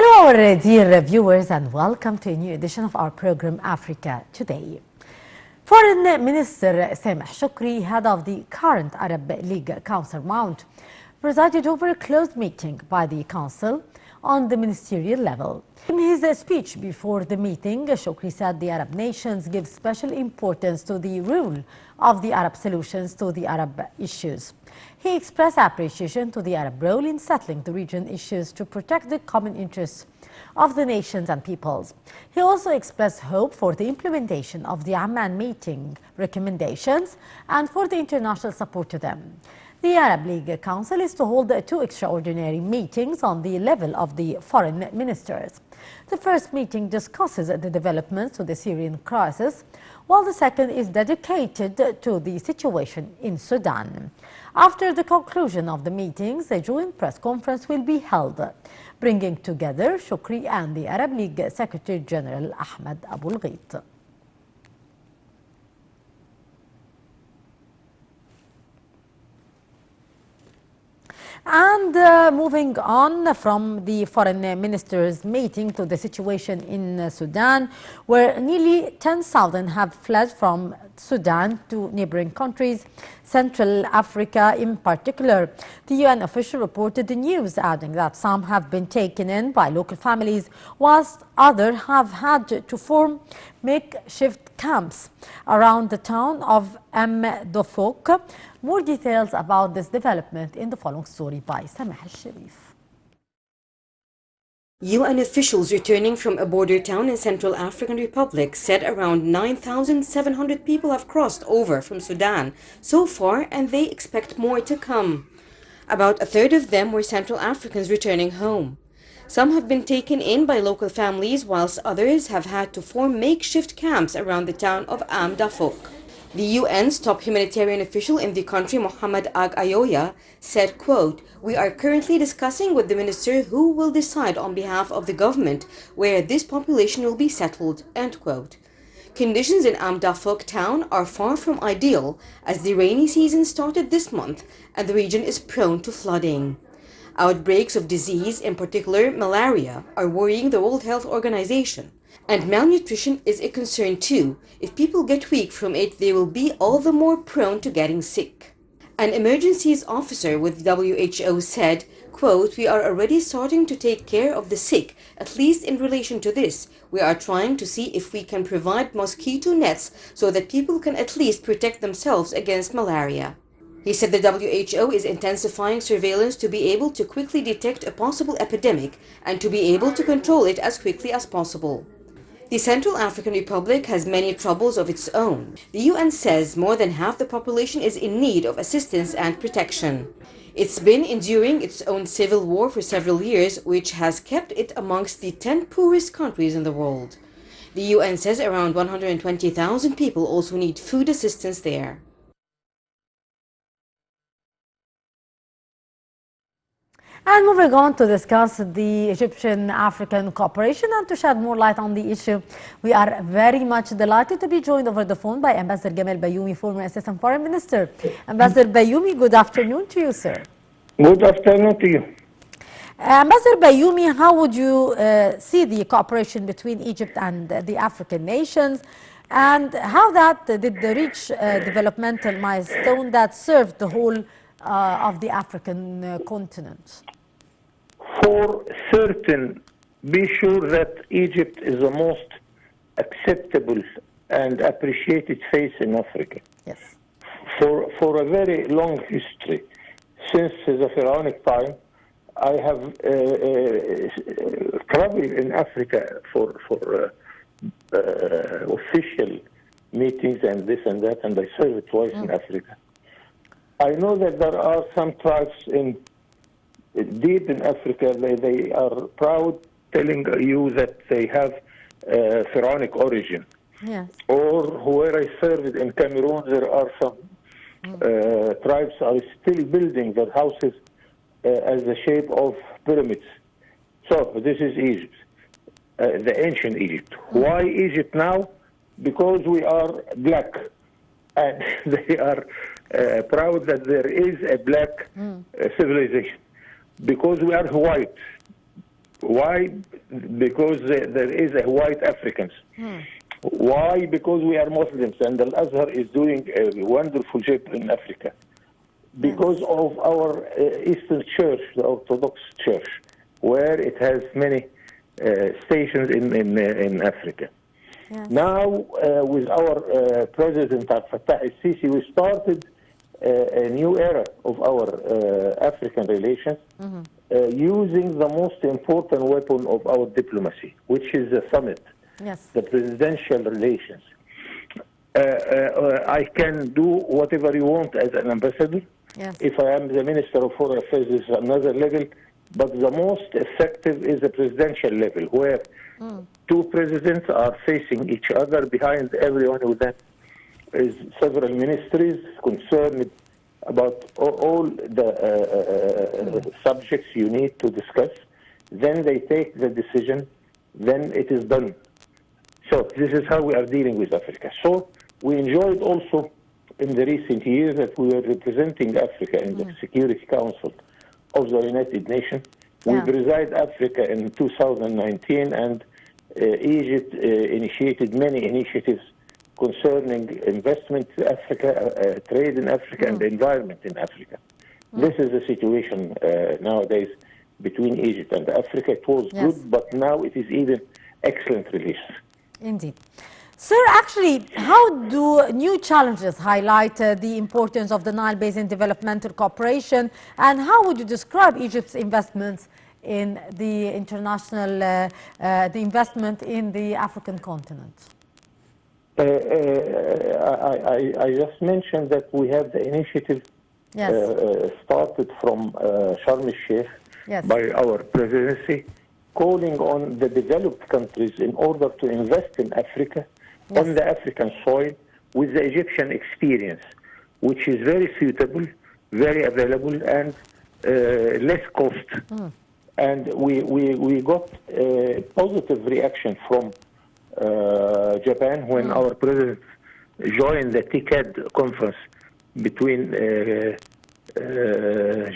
Hello, our dear viewers, and welcome to a new edition of our program, Africa Today. Foreign Minister Sameh Shukri, head of the current Arab League Council Mount, presided over a closed meeting by the Council on the ministerial level. In his speech before the meeting, Shukri said the Arab nations give special importance to the role of the Arab solutions to the Arab issues. He expressed appreciation to the Arab role in settling the region issues to protect the common interests of the nations and peoples. He also expressed hope for the implementation of the Amman meeting recommendations and for the international support to them. The Arab League Council is to hold two extraordinary meetings on the level of the foreign ministers. The first meeting discusses the developments of the Syrian crisis, while the second is dedicated to the situation in Sudan. After the conclusion of the meetings, a joint press conference will be held, bringing together Shukri and the Arab League Secretary General Ahmed Abu al-Ghait. And moving on from the foreign ministers' meeting to the situation in Sudan, where nearly 10,000 have fled from Sudan to neighboring countries, Central Africa in particular. The UN official reported the news, adding that some have been taken in by local families, whilst others have had to form makeshift camps around the town of Dofok. More details about this development in the following story by Sameh al-Sharif. UN officials returning from a border town in Central African Republic said around 9,700 people have crossed over from Sudan so far, and they expect more to come. About a third of them were Central Africans returning home. Some have been taken in by local families, whilst others have had to form makeshift camps around the town of Dafok. The UN's top humanitarian official in the country, Mohamed Ag Ayoya, said, quote, "We are currently discussing with the minister who will decide on behalf of the government where this population will be settled," end quote. Conditions in Dafok town are far from ideal, as the rainy season started this month and the region is prone to flooding. Outbreaks of disease, in particular malaria, are worrying the World Health Organization. And malnutrition is a concern too. If people get weak from it, they will be all the more prone to getting sick. An emergencies officer with WHO said, quote, "We are already starting to take care of the sick, at least in relation to this. We are trying to see if we can provide mosquito nets so that people can at least protect themselves against malaria." He said the WHO is intensifying surveillance to be able to quickly detect a possible epidemic and to be able to control it as quickly as possible. The Central African Republic has many troubles of its own. The UN says more than half the population is in need of assistance and protection. It's been enduring its own civil war for several years, which has kept it amongst the 10 poorest countries in the world. The UN says around 120,000 people also need food assistance there. And moving on to discuss the Egyptian-African cooperation and to shed more light on the issue, we are very much delighted to be joined over the phone by Ambassador Gamal Bayoumi, former Assistant Foreign Minister. Ambassador Bayoumi, good afternoon to you, sir. Good afternoon to you. Ambassador Bayoumi, how would you see the cooperation between Egypt and the African nations, and how that did reach developmental milestone that served the whole of the African continent? For certain, be sure that Egypt is the most acceptable and appreciated face in Africa. Yes. For a very long history, since the Pharaonic time, I have traveled in Africa for official meetings and this and that, and I served twice in Africa. I know that there are some tribes deep in Africa. They are proud, telling you that they have pharaonic origin. Yes. Or where I served in Cameroon, there are some tribes are still building their houses as the shape of pyramids. So this is Egypt, the ancient Egypt. Why Egypt now? Because we are black, and they are proud that there is a black civilization. Because we are white, Why? Because there is a white Africans. Why? Because we are Muslims, and Al Azhar is doing a wonderful job in Africa. Because of our Eastern Church, the Orthodox Church, where it has many stations in Africa. Yes. Now, with our President Abdel Fattah el-Sisi, we started a new era of our African relations, using the most important weapon of our diplomacy, which is the summit, Yes. the presidential relations. I can do whatever you want as an ambassador. Yes. If I am the Minister of Foreign Affairs, it's another level. But the most effective is the presidential level, where two presidents are facing each other. Behind every one of them is several ministries concerned about all the subjects you need to discuss. Then they take the decision. Then it is done. So this is how we are dealing with Africa. So we enjoyed also in the recent years that we were representing Africa in the Security Council of the United Nations. We Yeah. preside Africa in 2019, and Egypt initiated many initiatives concerning investment in Africa, trade in Africa, and the environment in Africa. This is the situation nowadays between Egypt and Africa. It was Yes. good, but now it is even excellent relations. Indeed. Sir, actually, how do new challenges highlight the importance of the Nile Basin Developmental Cooperation, and how would you describe Egypt's investments in the international, the investment in the African continent? I just mentioned that we have the initiative Yes. started from Sharm el-Sheikh Yes. by our presidency, calling on the developed countries in order to invest in Africa, Yes. on the African soil, with the Egyptian experience, which is very suitable, very available, and less cost. And we got a positive reaction from Japan when our president joined the TICAD conference between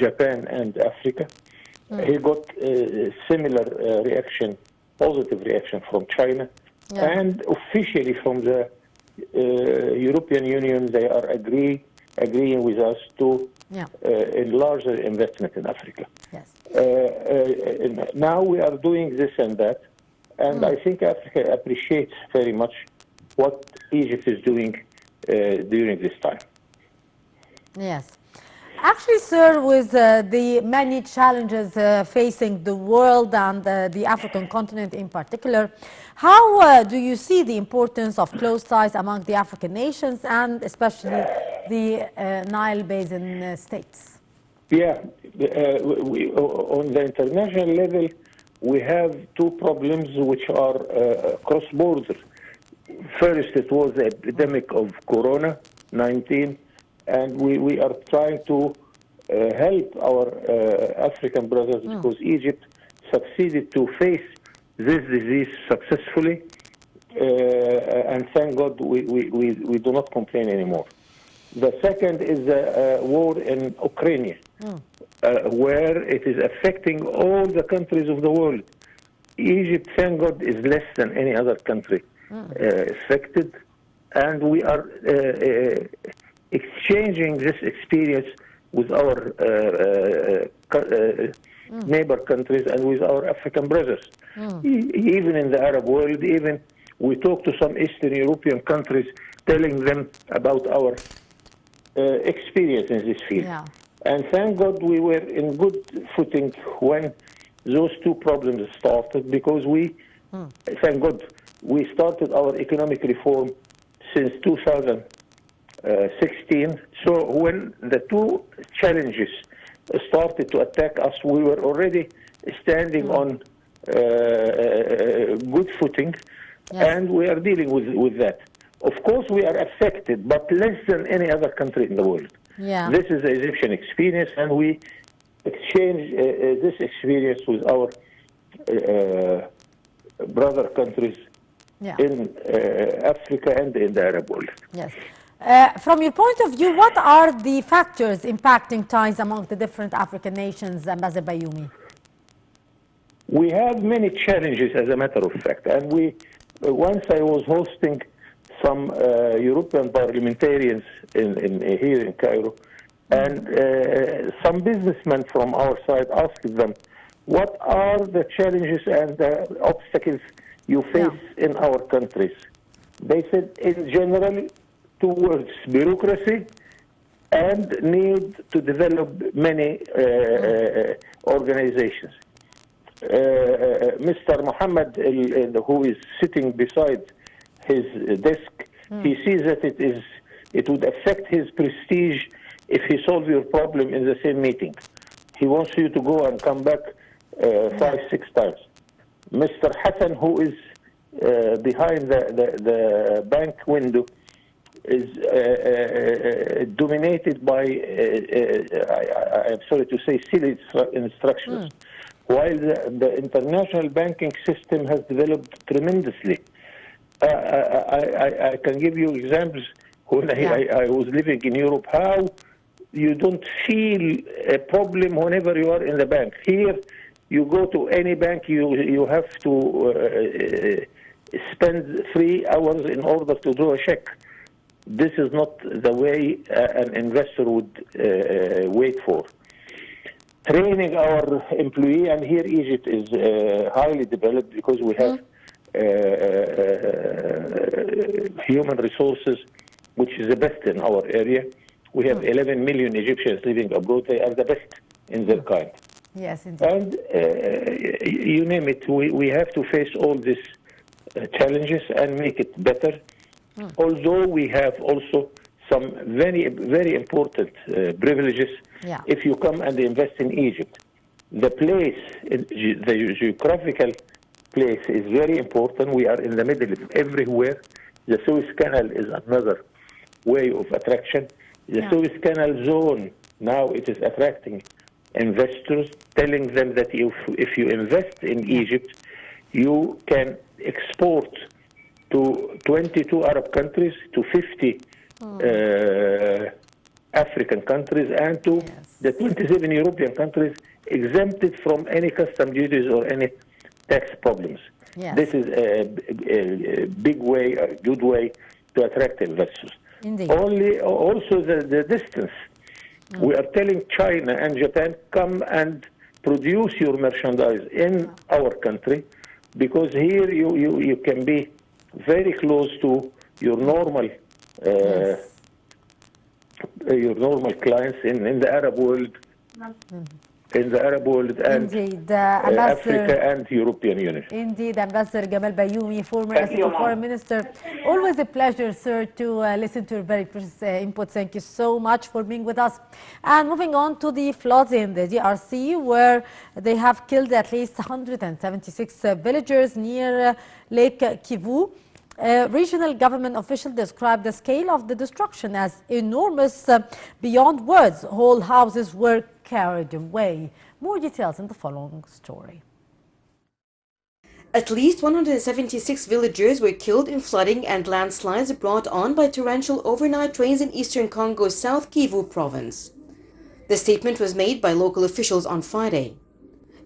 Japan and Africa. He got a similar reaction, positive reaction from China. Yeah. And officially from the European Union, they are agreeing with us to enlarge their investment in Africa. Yes. Now we are doing this and that, and I think Africa appreciates very much what Egypt is doing during this time. Yes. Actually, sir, with the many challenges facing the world and the African continent in particular, how do you see the importance of close ties among the African nations and especially the Nile Basin states? Yeah, on the international level, we have two problems which are cross-border. First, it was the epidemic of Corona-19, and we are trying to help our African brothers because Egypt succeeded to face this disease successfully, and thank God we do not complain anymore. The second is the war in Ukraine, where it is affecting all the countries of the world. Egypt, thank God, is less than any other country affected, and we are exchanging this experience with our neighbor countries and with our African brothers. Even in the Arab world, even we talk to some Eastern European countries, telling them about our experience in this field. Yeah. And thank God we were in good footing when those two problems started, because we, thank God, we started our economic reform since 2016. So when the two challenges started to attack us, we were already standing on good footing, and we are dealing with that. Of course, we are affected, but less than any other country in the world. Yeah. This is the Egyptian experience, and we exchange this experience with our brother countries in Africa and in the Arab world. Yes. From your point of view, what are the factors impacting ties among the different African nations, Ambassador Bayoumi? We have many challenges, as a matter of fact, and once I was hosting some European parliamentarians here in Cairo, and some businessmen from our side asked them, what are the challenges and the obstacles you face in our countries? They said, in general, two words: bureaucracy and need to develop many organizations. Mr. Mohammed, who is sitting beside his desk, he sees that it would affect his prestige if he solves your problem in the same meeting. He wants you to go and come back 5, 6 times. Mr. Hassan, who is behind the bank window, is dominated by, I'm sorry to say, silly instructions, while the international banking system has developed tremendously. I can give you examples when I was living in Europe, how you don't feel a problem whenever you are in the bank. Here, you go to any bank, you have to spend 3 hours in order to draw a check. This is not the way an investor would wait for. Training our employee, and here Egypt is highly developed because we have human resources, which is the best in our area. We have 11 million Egyptians living abroad. They are the best in their kind. Yes, indeed. And you name it, we have to face all these challenges and make it better. Although we have also some very, very important privileges if you come and invest in Egypt. The place, the geographical place is very important. We are in the middle of everywhere. The Suez Canal is another way of attraction. The Suez Canal zone, now it is attracting investors, telling them that if you invest in Egypt, you can export to 22 Arab countries, to 50 African countries, and to the 27 European countries, exempted from any custom duties or any tax problems. This is a big way, a good way to attract investors. Indeed. Also the distance. We are telling China and Japan, come and produce your merchandise in our country, because here you can be very close to your normal clients in the Arab world. In the Arab world and Africa and European Union. Indeed, Ambassador Gamal Bayoumi, former Assistant Foreign Minister. Always a pleasure, sir, to listen to your very precious input. Thank you so much for being with us. And moving on to the floods in the DRC, where they have killed at least 176 villagers near Lake Kivu. Regional government officials described the scale of the destruction as enormous, beyond words. Whole houses were carried away. More details in the following story. At least 176 villagers were killed in flooding and landslides brought on by torrential overnight rains in eastern Congo's South Kivu province. The statement was made by local officials on Friday.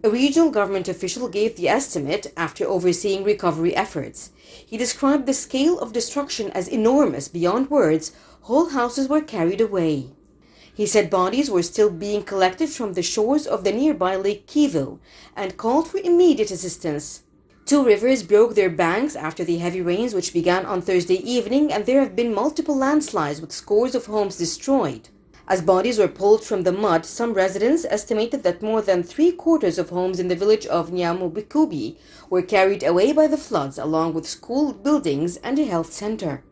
A regional government official gave the estimate after overseeing recovery efforts. He described the scale of destruction as enormous beyond words. Whole houses were carried away. He said bodies were still being collected from the shores of the nearby Lake Kivu and called for immediate assistance. 2 rivers broke their banks after the heavy rains which began on Thursday evening, and there have been multiple landslides with scores of homes destroyed. As bodies were pulled from the mud, some residents estimated that more than 3/4 of homes in the village of Nyamubikubi were carried away by the floods, along with school buildings and a health center.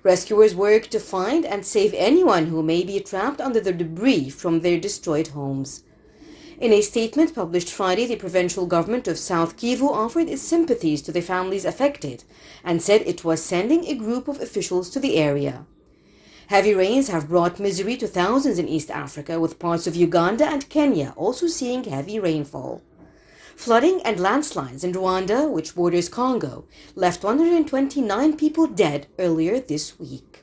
Rescuers work to find and save anyone who may be trapped under the debris from their destroyed homes. In a statement published Friday, the provincial government of South Kivu offered its sympathies to the families affected and said it was sending a group of officials to the area. Heavy rains have brought misery to thousands in East Africa, with parts of Uganda and Kenya also seeing heavy rainfall. Flooding and landslides in Rwanda, which borders Congo, left 129 people dead earlier this week.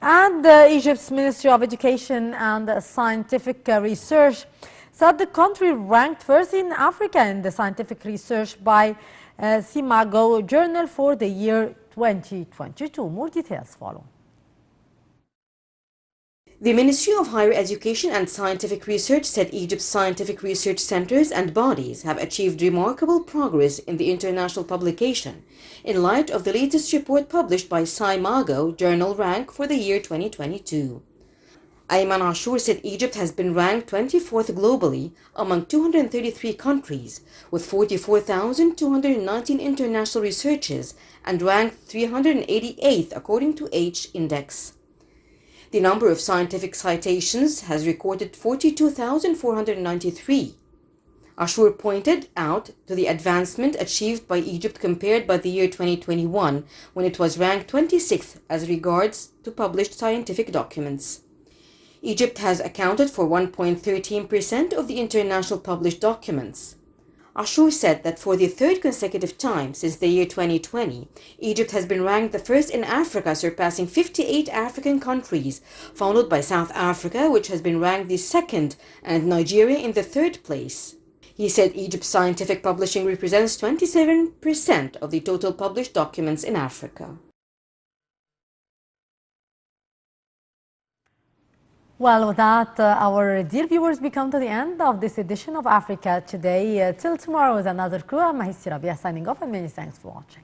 And Egypt's Ministry of Education and Scientific Research said the country ranked first in Africa in the scientific research by Simago Journal for the year 2022. More details follow. The Ministry of Higher Education and Scientific Research said Egypt's scientific research centers and bodies have achieved remarkable progress in the international publication in light of the latest report published by Simago Journal Rank for the year 2022. Ayman Ashur said Egypt has been ranked 24th globally among 233 countries with 44,219 international researches and ranked 388th according to H Index. The number of scientific citations has recorded 42,493. Ashur pointed out to the advancement achieved by Egypt compared by the year 2021 when it was ranked 26th as regards to published scientific documents. Egypt has accounted for 1.13% of the international published documents. Ashur said that for the third consecutive time since the year 2020, Egypt has been ranked the first in Africa, surpassing 58 African countries, followed by South Africa, which has been ranked the second, and Nigeria in the third place. He said Egypt's scientific publishing represents 27% of the total published documents in Africa. Well, with that, our dear viewers, we come to the end of this edition of Africa Today. Till tomorrow with another crew, I'm Mahisi Rabia signing off, and many thanks for watching.